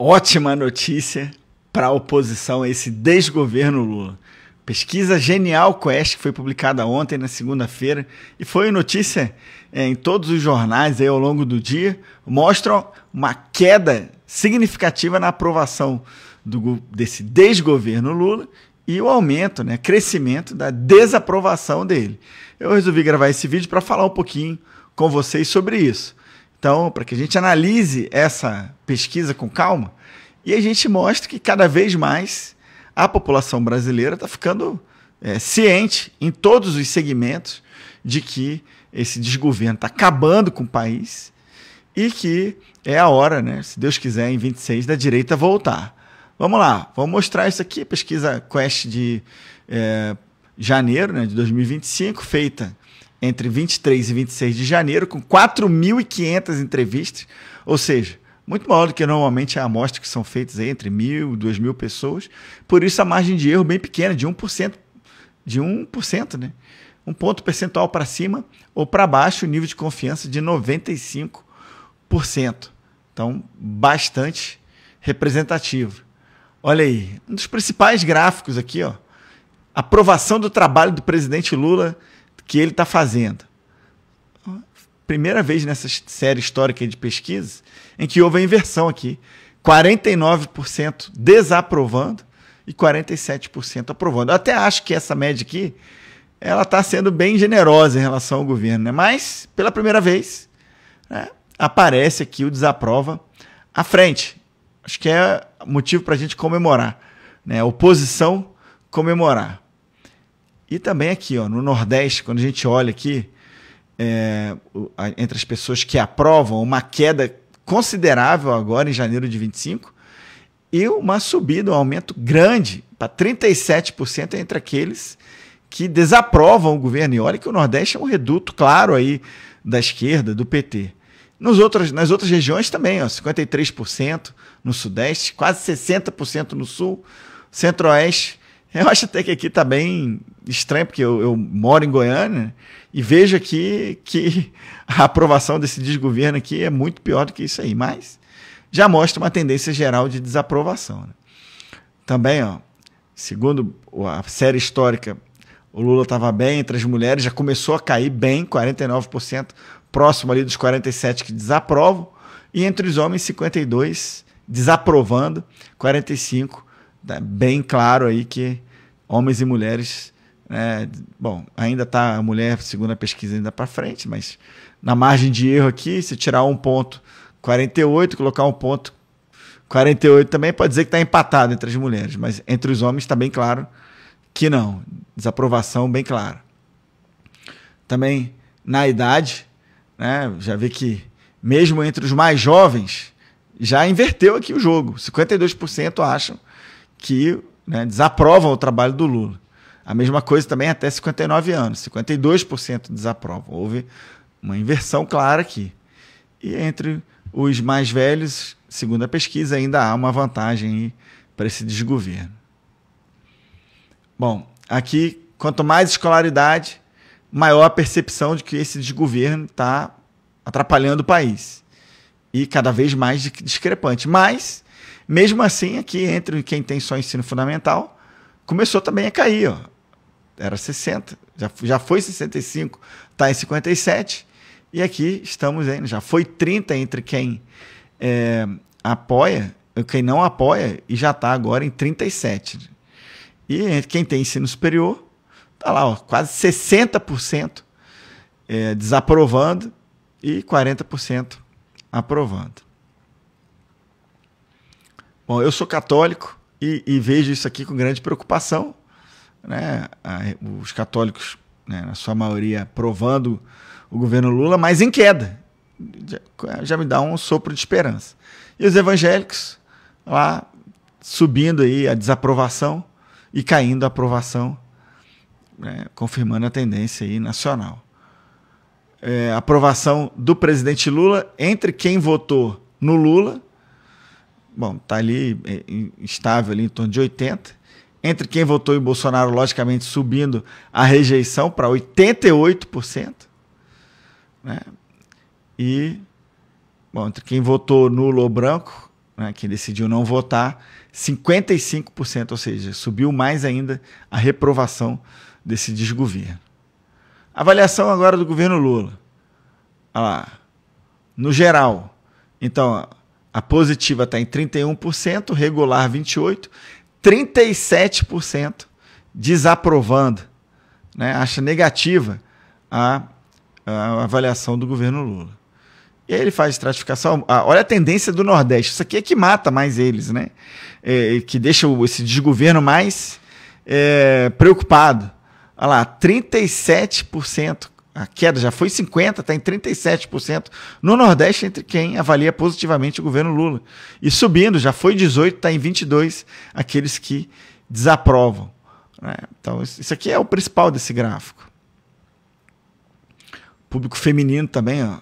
Ótima notícia para a oposição a esse desgoverno Lula. Pesquisa Genial Quest, que foi publicada ontem, na segunda-feira, e foi notícia em todos os jornais aí ao longo do dia, mostram uma queda significativa na aprovação desse desgoverno Lula e o aumento, crescimento da desaprovação dele. Eu resolvi gravar esse vídeo para falar um pouquinho com vocês sobre isso. Então, para que a gente analise essa pesquisa com calma e a gente mostre que cada vez mais a população brasileira está ficando ciente em todos os segmentos de que esse desgoverno está acabando com o país e que é a hora, se Deus quiser, em 26, da direita voltar. Vamos lá, vamos mostrar isso aqui, pesquisa Quest de janeiro de 2025, feita entre 23 e 26 de janeiro, com 4.500 entrevistas, ou seja, muito maior do que normalmente a amostra que são feitas aí, entre 1.000 e 2.000 pessoas. Por isso a margem de erro bem pequena, de 1%, um ponto percentual para cima ou para baixo, o nível de confiança de 95%. Então, bastante representativo. Olha aí, um dos principais gráficos aqui, ó, aprovação do trabalho do presidente Lula que ele está fazendo. Primeira vez nessa série histórica de pesquisas em que houve a inversão aqui. 49% desaprovando e 47% aprovando. Eu até acho que essa média aqui ela está sendo bem generosa em relação ao governo, mas pela primeira vez aparece aqui o desaprova à frente. Acho que é motivo para a gente comemorar, a oposição comemorar. E também aqui, ó, no Nordeste, quando a gente olha aqui, entre as pessoas que aprovam, uma queda considerável agora em janeiro de 25 e uma subida, um aumento grande para 37% entre aqueles que desaprovam o governo. E olha que o Nordeste é um reduto claro aí da esquerda, do PT. Nas outras regiões também, ó, 53% no Sudeste, quase 60% no Sul, Centro-Oeste. Eu acho até que aqui está bem estranho, porque eu moro em Goiânia e vejo aqui que a aprovação desse desgoverno aqui é muito pior do que isso aí, mas já mostra uma tendência geral de desaprovação. Também, ó, segundo a série histórica, o Lula estava bem entre as mulheres, já começou a cair bem, 49%, próximo ali dos 47% que desaprovam, e entre os homens, 52% desaprovando, 45%. Bem claro aí que homens e mulheres, bom, ainda está a mulher, segundo a pesquisa, ainda para frente, mas na margem de erro aqui, se tirar um ponto 48, colocar um ponto 48 também, pode dizer que está empatado entre as mulheres, mas entre os homens está bem claro que não, desaprovação bem clara. Também na idade, já vê que mesmo entre os mais jovens, já inverteu aqui o jogo, 52% acham que desaprovam o trabalho do Lula. A mesma coisa também até 59 anos, 52% desaprovam. Houve uma inversão clara aqui. E entre os mais velhos, segundo a pesquisa, ainda há uma vantagem para esse desgoverno. Bom, aqui, quanto mais escolaridade, maior a percepção de que esse desgoverno está atrapalhando o país. E cada vez mais discrepante. Mas mesmo assim, aqui, entre quem tem só ensino fundamental, começou também a cair. Ó. Era 60%, já foi 65%, está em 57%, e aqui estamos ainda, já foi 30% entre quem apoia, quem não apoia, e já está agora em 37%. E entre quem tem ensino superior, está lá, ó, quase 60% desaprovando e 40% aprovando. Bom, eu sou católico e vejo isso aqui com grande preocupação. Os católicos, na sua maioria, aprovando o governo Lula, mas em queda. Já me dá um sopro de esperança. E os evangélicos lá subindo aí a desaprovação e caindo a aprovação, confirmando a tendência aí nacional. Aprovação do presidente Lula entre quem votou no Lula. Bom, está ali estável ali em torno de 80%. Entre quem votou em Bolsonaro, logicamente, subindo a rejeição para 88%. E, bom, entre quem votou nulo ou branco, né, quem decidiu não votar, 55%, ou seja, subiu mais ainda a reprovação desse desgoverno. Avaliação agora do governo Lula. Olha lá. No geral, então, a positiva está em 31%, regular 28%, 37% desaprovando, né, acha negativa a avaliação do governo Lula. E aí ele faz estratificação. Olha a tendência do Nordeste. Isso aqui é que mata mais eles, né? Que deixa esse desgoverno mais preocupado. Olha lá, 37%. A queda já foi 50%, está em 37% no Nordeste entre quem avalia positivamente o governo Lula. E subindo, já foi 18%, está em 22% aqueles que desaprovam, né? Então, isso aqui é o principal desse gráfico. Público feminino também, ó,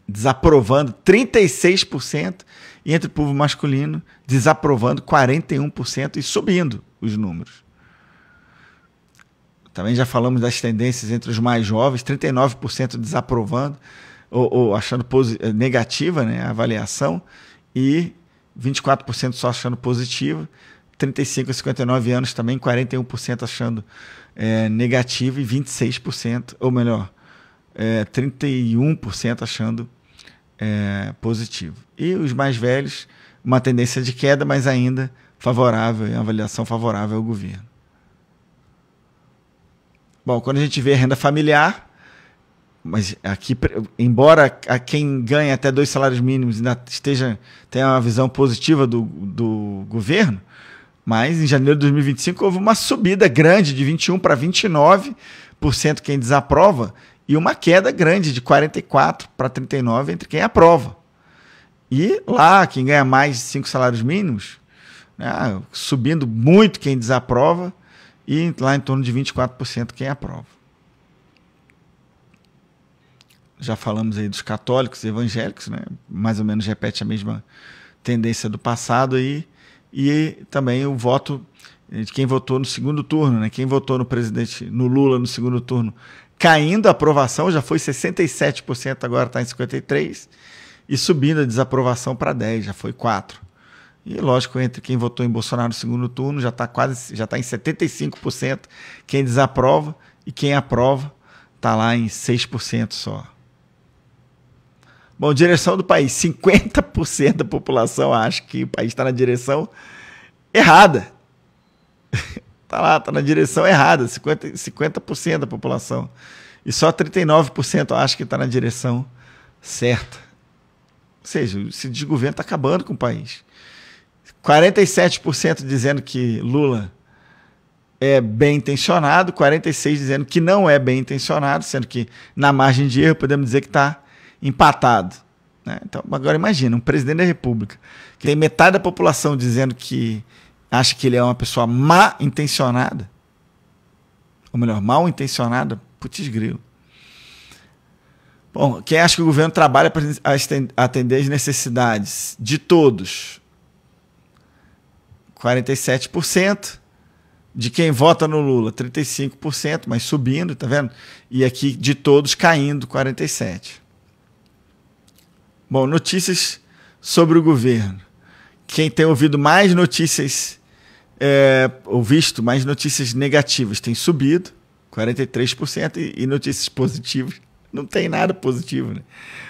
desaprovando 36%, e entre o público masculino desaprovando 41% e subindo os números. Também já falamos das tendências entre os mais jovens, 39% desaprovando ou achando negativa, né, a avaliação, e 24% só achando positiva, 35 a 59 anos também, 41% achando negativo e 26%, ou melhor, 31% achando positivo. E os mais velhos, uma tendência de queda, mas ainda favorável, avaliação favorável ao governo. Bom, quando a gente vê a renda familiar, mas aqui, embora quem ganha até 2 salários mínimos ainda tenha uma visão positiva do governo, mas em janeiro de 2025 houve uma subida grande de 21% para 29% quem desaprova, e uma queda grande de 44% para 39% entre quem aprova. E lá, quem ganha mais de 5 salários mínimos, né, subindo muito quem desaprova, e lá em torno de 24% quem aprova. Já falamos aí dos católicos e evangélicos, né, mais ou menos repete a mesma tendência do passado aí, e também o voto de quem votou no segundo turno, né, quem votou no Lula no segundo turno, caindo a aprovação, já foi 67%, agora está em 53%, e subindo a desaprovação para 10%, já foi 4%. E lógico, entre quem votou em Bolsonaro no segundo turno, já está em 75% quem desaprova, e quem aprova está lá em 6% só. Bom, direção do país, 50% da população acha que o país está na direção errada. Está na direção errada, 50% da população. E só 39% acha que está na direção certa. Ou seja, esse desgoverno está acabando com o país. 47% dizendo que Lula é bem intencionado, 46% dizendo que não é bem intencionado, sendo que na margem de erro podemos dizer que está empatado, né? Então, agora imagina, um presidente da República que tem metade da população dizendo que acha que ele é uma pessoa má intencionada, ou melhor, mal intencionada, putz grilo. Bom, quem acha que o governo trabalha para atender as necessidades de todos? 47%. De quem vota no Lula, 35%, mas subindo, tá vendo? E aqui de todos caindo, 47%. Bom, notícias sobre o governo. Quem tem ouvido mais notícias, ou visto mais notícias negativas, tem subido, 43%, e notícias positivas, não tem nada positivo, né?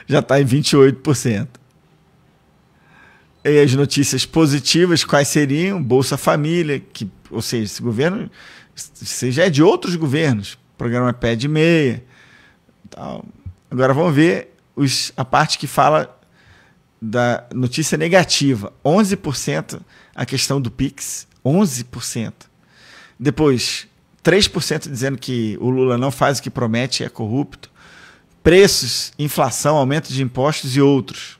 Já está em 28%. E as notícias positivas, quais seriam? Bolsa Família, ou seja, esse governo já é de outros governos, programa Pé de Meia. Tal. Agora vamos ver a parte que fala da notícia negativa. 11% a questão do Pix, 11%. Depois, 3% dizendo que o Lula não faz o que promete, é corrupto. Preços, inflação, aumento de impostos e outros.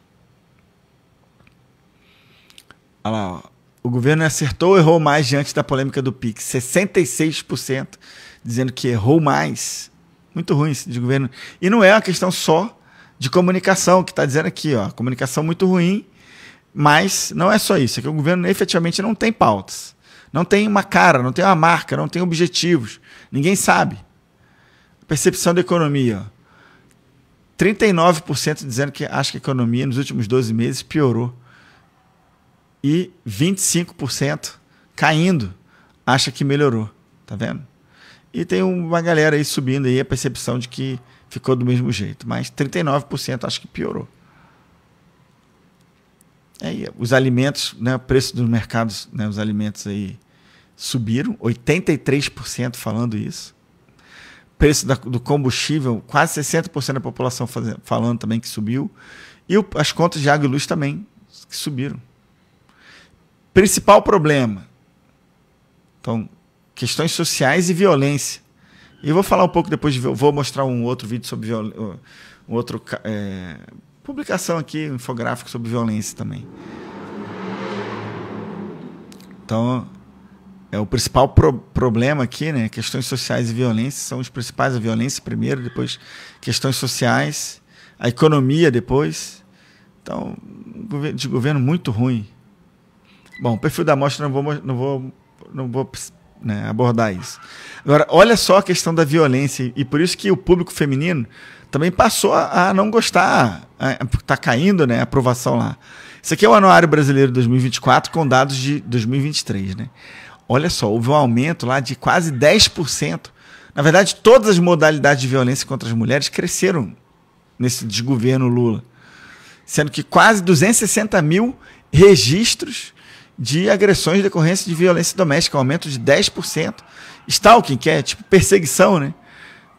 Olha lá, ó. O governo acertou ou errou mais diante da polêmica do Pix? 66% dizendo que errou mais. Muito ruim esse desgoverno. E não é uma questão só de comunicação, que está dizendo aqui, ó, comunicação muito ruim, mas não é só isso. É que o governo efetivamente não tem pautas. Não tem uma cara, não tem uma marca, não tem objetivos. Ninguém sabe. Percepção da economia, ó. 39% dizendo que acha que a economia nos últimos 12 meses piorou. e 25% caindo acha que melhorou. Tá vendo? E tem uma galera aí subindo aí a percepção de que ficou do mesmo jeito, mas 39% acha que piorou. Aí, os alimentos, né, o preço dos mercados, né, os alimentos aí subiram, 83% falando isso. Preço do combustível, quase 60% da população falando também que subiu. E as contas de água e luz também que subiram. Principal problema. Então, questões sociais e violência. E eu vou falar um pouco depois, vou mostrar um outro vídeo sobre publicação aqui, um infográfico sobre violência também. Então, o principal problema aqui, né? Questões sociais e violência são os principais. A violência primeiro, depois questões sociais, a economia depois. Então, de governo muito ruim. Bom, o perfil da amostra não vou né, abordar isso. Agora, olha só a questão da violência, e por isso que o público feminino também passou a não gostar, está caindo, né, a aprovação lá. Isso aqui é o Anuário Brasileiro 2024 com dados de 2023, né? Olha só, houve um aumento lá de quase 10%. Na verdade, todas as modalidades de violência contra as mulheres cresceram nesse desgoverno Lula, sendo que quase 260 mil registros de agressões de decorrência de violência doméstica, um aumento de 10%. Stalking, que é tipo perseguição, né?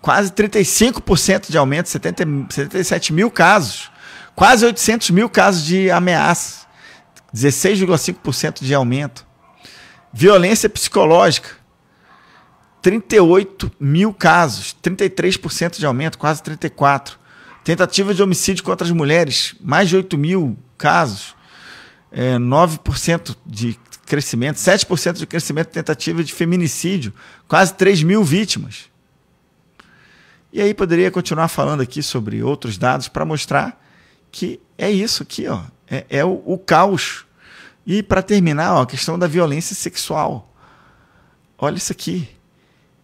Quase 35% de aumento, 77 mil casos. Quase 800 mil casos de ameaça, 16,5% de aumento. Violência psicológica, 38 mil casos, 33% de aumento, quase 34%. Tentativa de homicídio contra as mulheres, mais de 8 mil casos, 9% de crescimento, 7% de crescimento de tentativa de feminicídio, quase 3 mil vítimas. E aí poderia continuar falando aqui sobre outros dados para mostrar que é isso aqui, ó, é o caos. E para terminar, ó, a questão da violência sexual. Olha isso aqui.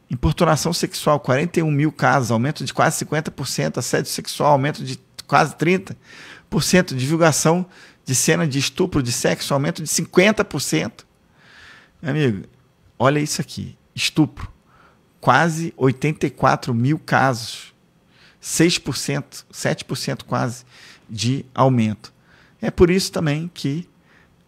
Importunação sexual, 41 mil casos, aumento de quase 50%. Assédio sexual, aumento de quase 30%. Divulgação de cena de estupro, de sexo, aumento de 50%. Meu amigo, olha isso aqui. Estupro, quase 84 mil casos. 6%, 7% quase de aumento. É por isso também que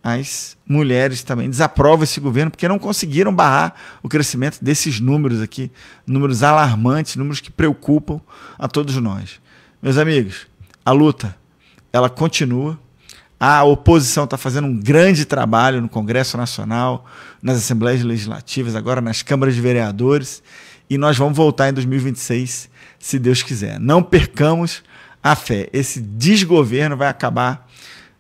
as mulheres também desaprovam esse governo, porque não conseguiram barrar o crescimento desses números aqui, números alarmantes, números que preocupam a todos nós. Meus amigos, a luta, ela continua. A oposição está fazendo um grande trabalho no Congresso Nacional, nas Assembleias Legislativas, agora nas câmaras de vereadores, e nós vamos voltar em 2026, se Deus quiser. Não percamos a fé. Esse desgoverno vai acabar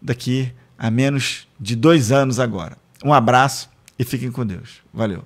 daqui a menos de 2 anos agora. Um abraço e fiquem com Deus. Valeu.